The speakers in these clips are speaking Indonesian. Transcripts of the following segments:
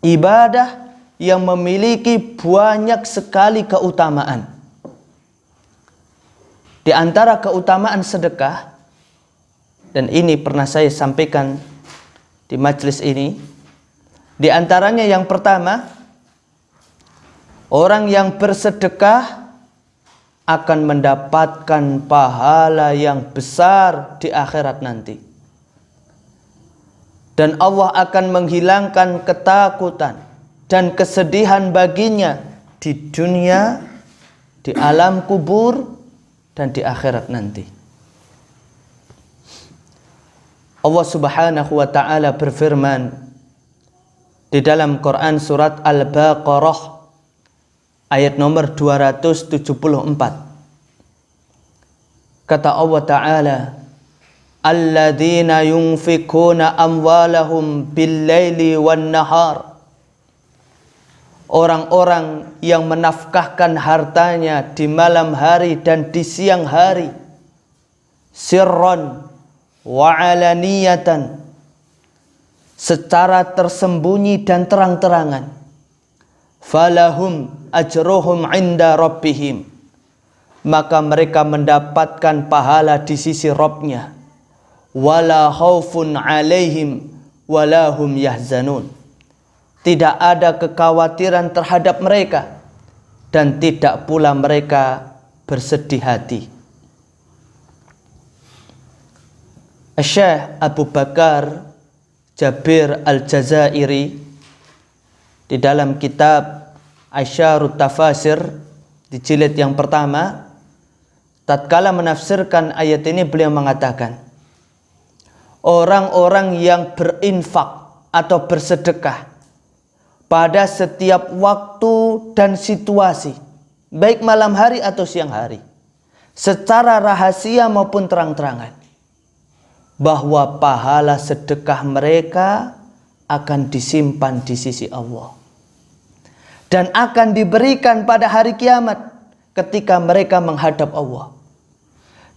ibadah yang memiliki banyak sekali keutamaan. Di antara keutamaan sedekah, dan ini pernah saya sampaikan di majelis ini, di antaranya yang pertama, orang yang bersedekah akan mendapatkan pahala yang besar di akhirat nanti. Dan Allah akan menghilangkan ketakutan dan kesedihan baginya di dunia, di alam kubur, dan di akhirat nanti. Allah Subhanahu wa ta'ala berfirman di dalam Quran surat Al-Baqarah ayat nomor 274. Kata Allah Ta'ala, alladzina yunfikuna amwalahum bil-laili wan-nahar. Orang-orang yang menafkahkan hartanya di malam hari dan di siang hari, sirran wa alaniyatan, secara tersembunyi dan terang-terangan, falahum ajruhum inda rabbihim, maka mereka mendapatkan pahala di sisi Rabbnya, wala khaufun alaihim wala hum yahzanun. Tidak ada kekhawatiran terhadap mereka dan tidak pula mereka bersedih hati. Syekh Abu Bakar Jabir Al-Jazairi di dalam kitab Asyarut Tafasir di jilid yang pertama, tatkala menafsirkan ayat ini, beliau mengatakan, orang-orang yang berinfak atau bersedekah pada setiap waktu dan situasi, baik malam hari atau siang hari, secara rahasia maupun terang-terangan, bahwa pahala sedekah mereka akan disimpan di sisi Allah dan akan diberikan pada hari kiamat ketika mereka menghadap Allah.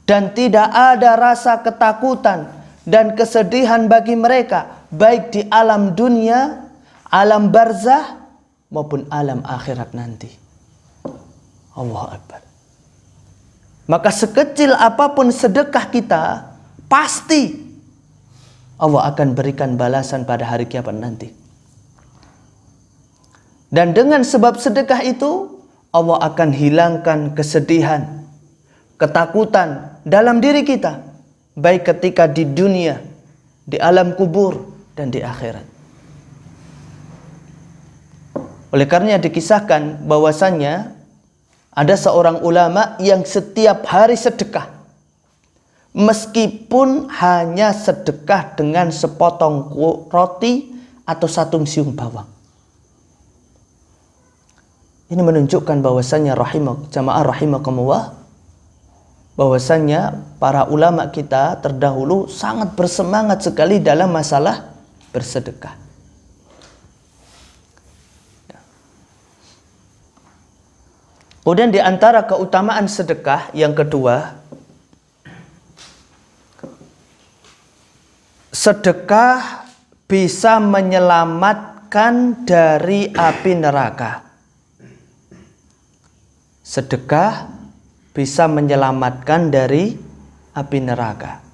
Dan tidak ada rasa ketakutan dan kesedihan bagi mereka, baik di alam dunia, alam barzah, maupun alam akhirat nanti. Allahu Akbar. Maka sekecil apapun sedekah kita, pasti Allah akan berikan balasan pada hari kiamat nanti. Dan dengan sebab sedekah itu, Allah akan hilangkan kesedihan, ketakutan dalam diri kita, baik ketika di dunia, di alam kubur, dan di akhirat. Oleh karenanya dikisahkan bahwasannya ada seorang ulama yang setiap hari sedekah, meskipun hanya sedekah dengan sepotong roti atau satu siung bawang. Ini menunjukkan bahwasannya jamaah rahimakumullah, bahwasannya para ulama kita terdahulu sangat bersemangat sekali dalam masalah bersedekah. Kemudian di antara keutamaan sedekah yang kedua, sedekah bisa menyelamatkan dari api neraka. Sedekah bisa menyelamatkan dari api neraka.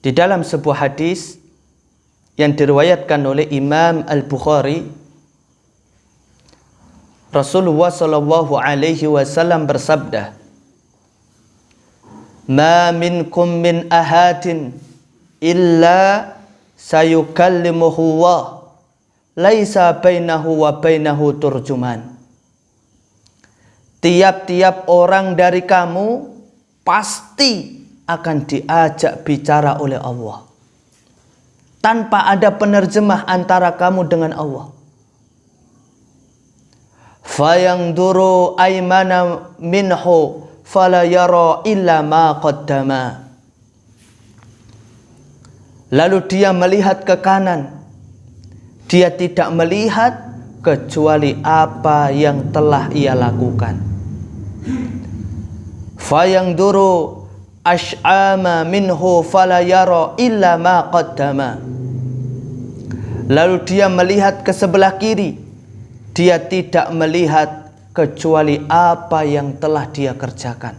Di dalam sebuah hadis yang diriwayatkan oleh Imam Al-Bukhari, Rasulullah sallallahu alaihi wasallam bersabda, "Ma minkum min ahadin illa sayukallimuhu Allah, laisa bainahu wa bainahu turjuman." Tiap-tiap orang dari kamu pasti akan diajak bicara oleh Allah, tanpa ada penerjemah antara kamu dengan Allah. Fayangduru aymana minhu fala yara illa ma qaddama. Lalu dia melihat ke kanan, dia tidak melihat kecuali apa yang telah ia lakukan. Fayangduru ash'ama minhu fala yara illa ma qaddama. Lalu dia melihat ke sebelah kiri, dia tidak melihat kecuali apa yang telah dia kerjakan.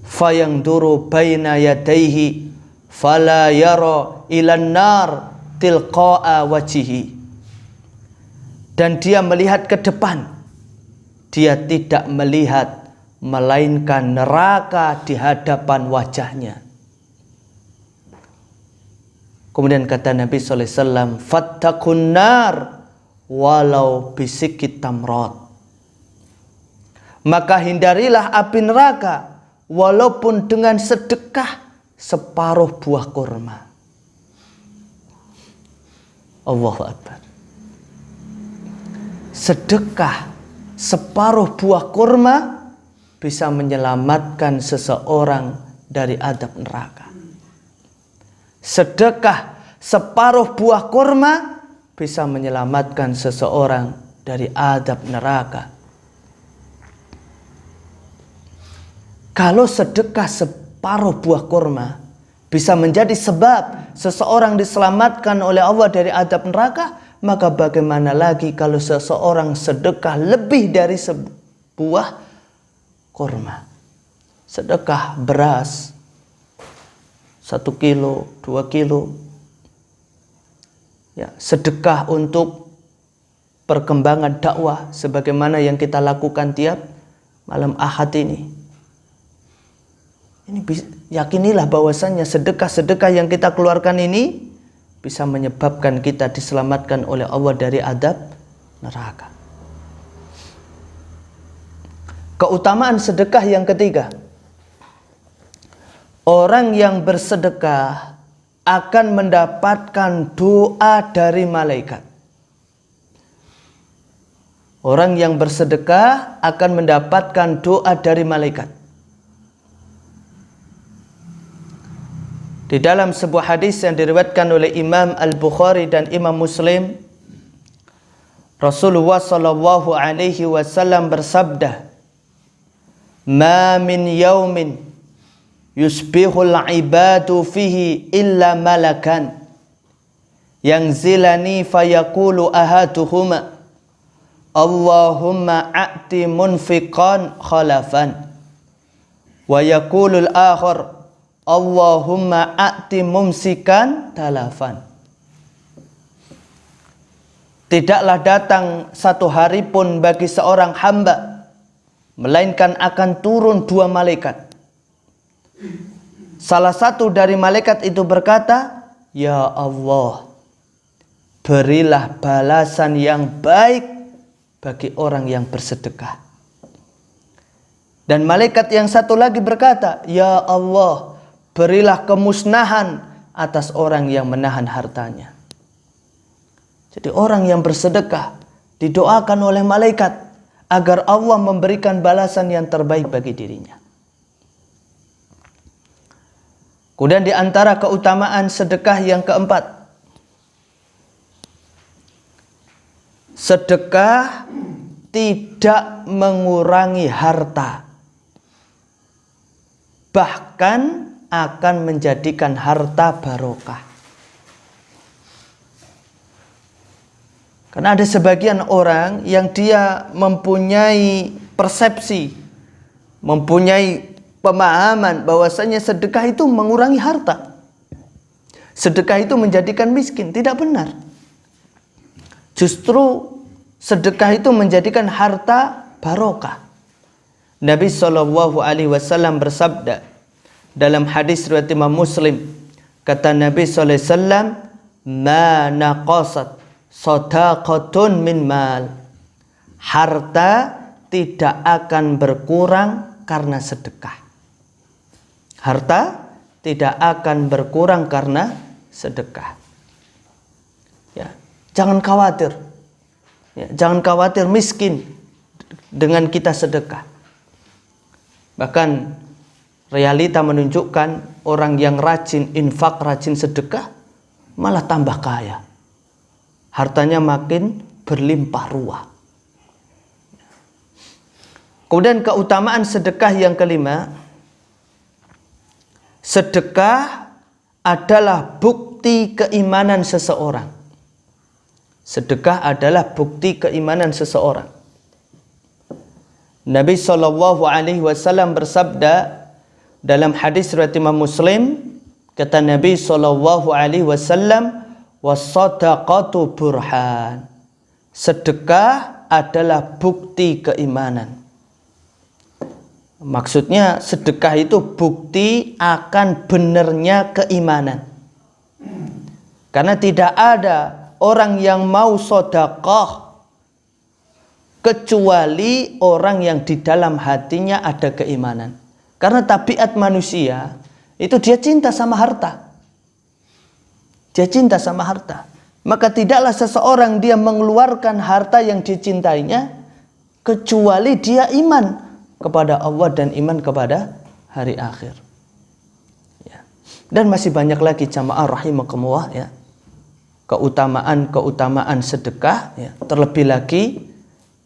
Fayangduru baina yadayhi fala yara ilan nar tilqa'a wajhihi. Dan dia melihat ke depan, dia tidak melihat melainkan neraka di hadapan wajahnya. Kemudian kata Nabi sallallahu alaihi wasallam, fattaqun nar walau bisikit tamrot. Maka hindarilah api neraka walaupun dengan sedekah separuh buah kurma. Allahu Akbar. Sedekah separuh buah kurma bisa menyelamatkan seseorang dari adab neraka. Sedekah separuh buah kurma bisa menyelamatkan seseorang dari adab neraka. Kalau sedekah separuh buah kurma bisa menjadi sebab seseorang diselamatkan oleh Allah dari adab neraka, maka bagaimana lagi kalau seseorang sedekah lebih dari sebuah kurma. Sedekah beras 1 kilo, 2 kilo. Ya, sedekah untuk perkembangan dakwah sebagaimana yang kita lakukan tiap malam Ahad ini. Yakinilah bahwasannya sedekah-sedekah yang kita keluarkan ini bisa menyebabkan kita diselamatkan oleh Allah dari adab neraka. Keutamaan sedekah yang ketiga, orang yang bersedekah akan mendapatkan doa dari malaikat. Orang yang bersedekah akan mendapatkan doa dari malaikat. Di dalam sebuah hadis yang diriwayatkan oleh Imam Al-Bukhari dan Imam Muslim, Rasulullah sallallahu alaihi wasallam bersabda, "Ma min yaumin yusbihul ibadu fihi illa malakan yanzilani fayaqulu ahaduhuma Allahumma a'ti munfiqan khalafan wa yaqulul akhar Allahumma a'ti mumsikan talafan." Tidaklah datang satu hari pun bagi seorang hamba melainkan akan turun 2 malaikat. Salah satu dari malaikat itu berkata, "Ya Allah, berilah balasan yang baik bagi orang yang bersedekah." Dan malaikat yang satu lagi berkata, "Ya Allah, berilah kemusnahan atas orang yang menahan hartanya." Jadi orang yang bersedekah didoakan oleh malaikat agar Allah memberikan balasan yang terbaik bagi dirinya. Kemudian di antara keutamaan sedekah yang keempat, sedekah tidak mengurangi harta, bahkan akan menjadikan harta barokah. Karena ada sebagian orang yang dia mempunyai persepsi, mempunyai pemahaman bahwasanya sedekah itu mengurangi harta. Sedekah itu menjadikan miskin. Tidak benar. Justru sedekah itu menjadikan harta barokah. Nabi SAW bersabda dalam hadis riwayat Imam Muslim, kata Nabi SAW, "Ma naqasat shadaqatun min mal." Harta tidak akan berkurang karena sedekah. Harta tidak akan berkurang karena sedekah. Ya, jangan khawatir. Ya, jangan khawatir miskin dengan kita sedekah. Bahkan realita menunjukkan orang yang rajin infak, rajin sedekah malah tambah kaya. Hartanya makin berlimpah ruah. Kemudian keutamaan sedekah yang kelima, sedekah adalah bukti keimanan seseorang. Sedekah adalah bukti keimanan seseorang. Nabi SAW bersabda dalam hadis riwayat Imam Muslim, kata Nabi SAW, "Was-shadaqatu burhan." Sedekah adalah bukti keimanan. Maksudnya sedekah itu bukti akan benarnya keimanan. Karena tidak ada orang yang mau sedekah kecuali orang yang di dalam hatinya ada keimanan. Karena tabiat manusia itu dia cinta sama harta. Dia cinta sama harta. Maka tidaklah seseorang dia mengeluarkan harta yang dicintainya kecuali dia iman kepada Allah dan iman kepada hari akhir. Ya. Dan masih banyak lagi jamaah rahimakumullah ya, keutamaan sedekah ya. Terlebih lagi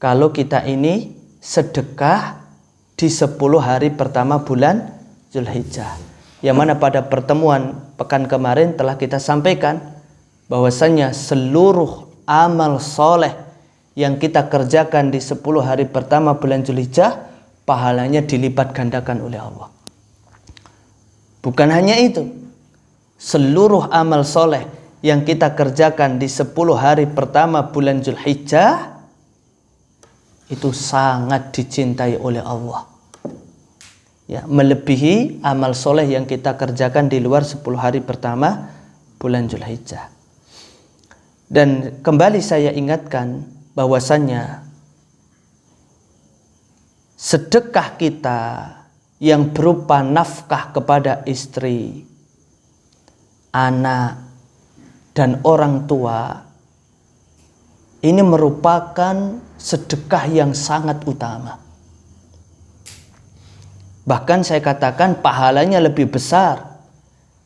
kalau kita ini sedekah di 10 hari pertama bulan Zulhijjah, yang mana pada pertemuan pekan kemarin telah kita sampaikan bahwasannya seluruh amal soleh yang kita kerjakan di 10 hari pertama bulan Zulhijjah pahalanya dilipat gandakan oleh Allah. Bukan hanya itu, seluruh amal soleh yang kita kerjakan di 10 hari pertama bulan Zulhijjah itu sangat dicintai oleh Allah. Ya, melebihi amal soleh yang kita kerjakan di luar 10 hari pertama bulan Zulhijjah. Dan kembali saya ingatkan bahwasannya sedekah kita yang berupa nafkah kepada istri, anak, dan orang tua ini merupakan sedekah yang sangat utama. Bahkan saya katakan pahalanya lebih besar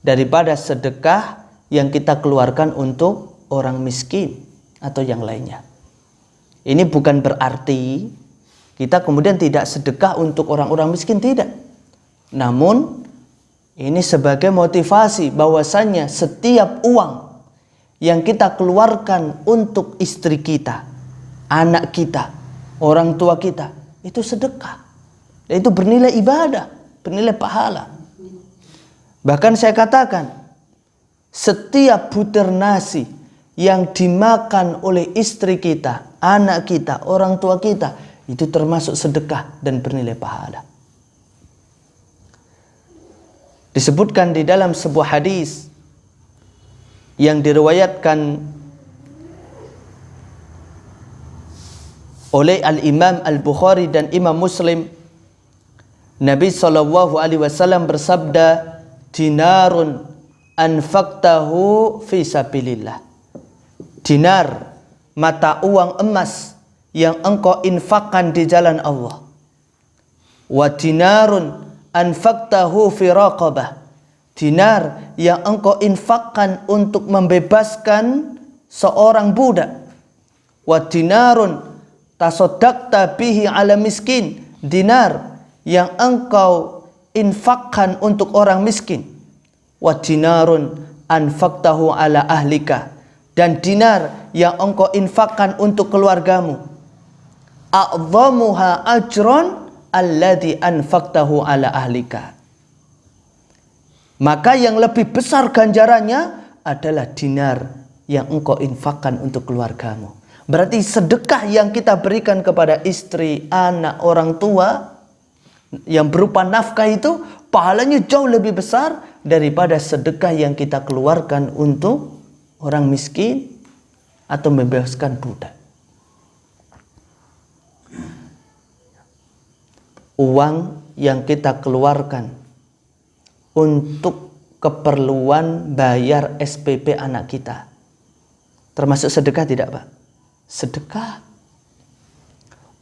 daripada sedekah yang kita keluarkan untuk orang miskin atau yang lainnya. Ini bukan berarti kita kemudian tidak sedekah untuk orang-orang miskin, tidak. Namun ini sebagai motivasi bahwasannya setiap uang yang kita keluarkan untuk istri kita, anak kita, orang tua kita, itu sedekah. Itu bernilai ibadah, bernilai pahala. Bahkan saya katakan, setiap butir nasi yang dimakan oleh istri kita, anak kita, orang tua kita, itu termasuk sedekah dan bernilai pahala. Disebutkan di dalam sebuah hadis yang diriwayatkan oleh Al-Imam Al-Bukhari dan Imam Muslim, Nabi SAW bersabda, "Dinarun anfaqtahu fi sabilillah." Dinar, mata uang emas yang engkau infakkan di jalan Allah. Wa dinarun anfaqtahu fi raqabah. Dinar yang engkau infakkan untuk membebaskan seorang budak. Wa dinarun tasaddaqta bihi ala miskin. Dinar yang engkau infakkan untuk orang miskin. Wa dinarun anfaqtahu ala ahlika. Dan dinar yang engkau infakkan untuk keluargamu. A'dhamuha ajron alladhi anfaqtahu ala ahlika. Maka yang lebih besar ganjarannya adalah dinar yang engkau infakkan untuk keluargamu. Berarti sedekah yang kita berikan kepada istri, anak, orang tua yang berupa nafkah itu pahalanya jauh lebih besar daripada sedekah yang kita keluarkan untuk orang miskin atau membebaskan budak. Uang yang kita keluarkan untuk keperluan bayar SPP anak kita termasuk sedekah tidak, Pak? Sedekah.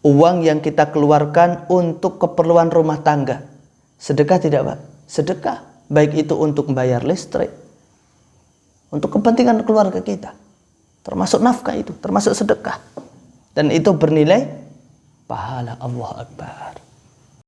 Uang yang kita keluarkan untuk keperluan rumah tangga sedekah tidak, Pak? Sedekah. Baik itu untuk membayar listrik, untuk kepentingan keluarga kita, termasuk nafkah, itu termasuk sedekah, dan itu bernilai pahala. Allahu Akbar.